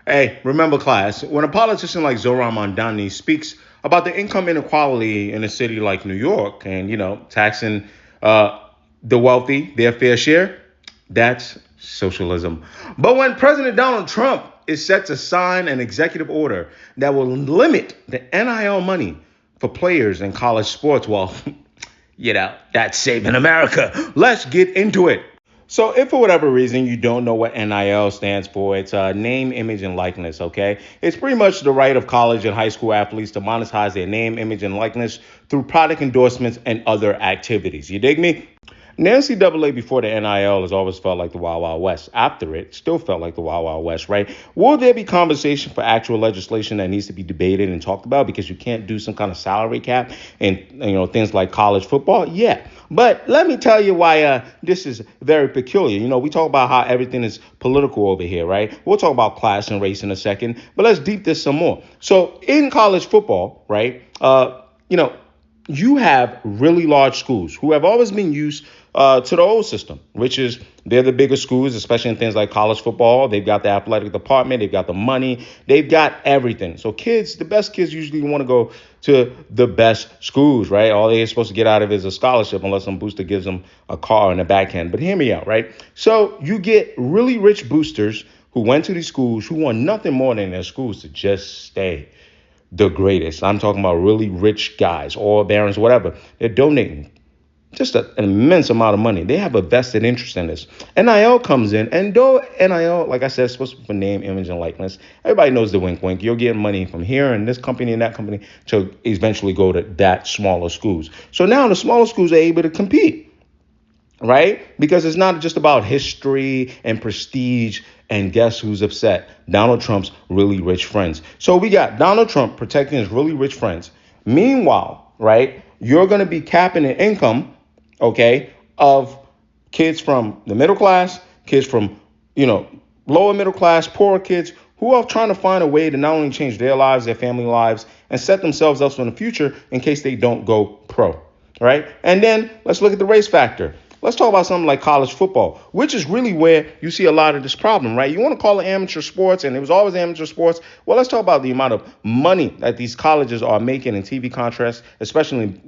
Hey, remember class, when a politician like Zoran Mondani speaks about the income inequality in a city like New York and, taxing the wealthy their fair share, that's socialism. But when President Donald Trump is set to sign an executive order that will limit the NIL money for players in college sports, well, that's saving America. Let's get into it. So, if for whatever reason you don't know what NIL stands for, it's name, image, and likeness, okay? It's pretty much the right of college and high school athletes to monetize their name, image, and likeness through product endorsements and other activities. You dig me? The NCAA before the NIL has always felt like the Wild Wild West. After it, still felt like the Wild Wild West, right? Will there be conversation for actual legislation that needs to be debated and talked about because you can't do some kind of salary cap and things like college football? Yeah. But let me tell you why this is very peculiar. We talk about how everything is political over here, right? We'll talk about class and race in a second, but let's deep this some more. So in college football, right, you have really large schools who have always been used to the old system, which is they're the bigger schools, especially in things like college football. They've got the athletic department. They've got the money. They've got everything. So the best kids usually want to go to the best schools, right? All they're supposed to get out of it is a scholarship unless some booster gives them a car in the back end. But hear me out, right? So you get really rich boosters who went to these schools who want nothing more than their schools to just stay the greatest. I'm talking about really rich guys, oil barons, whatever. They're donating just an immense amount of money. They have a vested interest in this. NIL comes in, and though NIL, like I said, is supposed to be for name, image, and likeness, everybody knows the wink, wink. You're getting money from here and this company and that company to eventually go to that smaller schools. So now the smaller schools are able to compete, right? Because it's not just about history and prestige. And guess who's upset? Donald Trump's really rich friends. So we got Donald Trump protecting his really rich friends. Meanwhile, right, you're going to be capping the income, okay, of kids from the middle class, kids from, lower middle class, poorer kids who are trying to find a way to not only change their lives, their family lives, and set themselves up for the future in case they don't go pro, right? And then let's look at the race factor. Let's talk about something like college football, which is really where you see a lot of this problem, right? You want to call it amateur sports, and it was always amateur sports. Well, let's talk about the amount of money that these colleges are making in TV contracts, especially,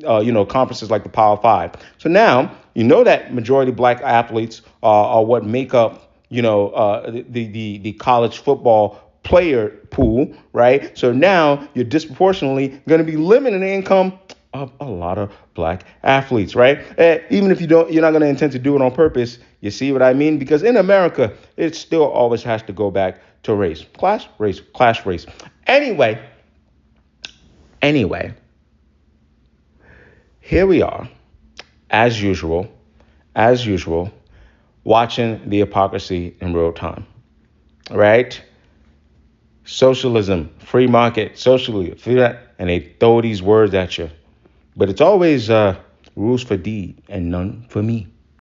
conferences like the Power Five. So now, that majority black athletes are what make up, the college football player pool, right? So now you're disproportionately going to be limiting the income of a lot of black athletes, right? Even if you're not going to intend to do it on purpose. You see what I mean? Because in America, it still always has to go back to race, class, race. Anyway, here we are, as usual, watching the hypocrisy in real time, right? Socialism, free market, socially, and they throw these words at you. But it's always rules for thee and none for me.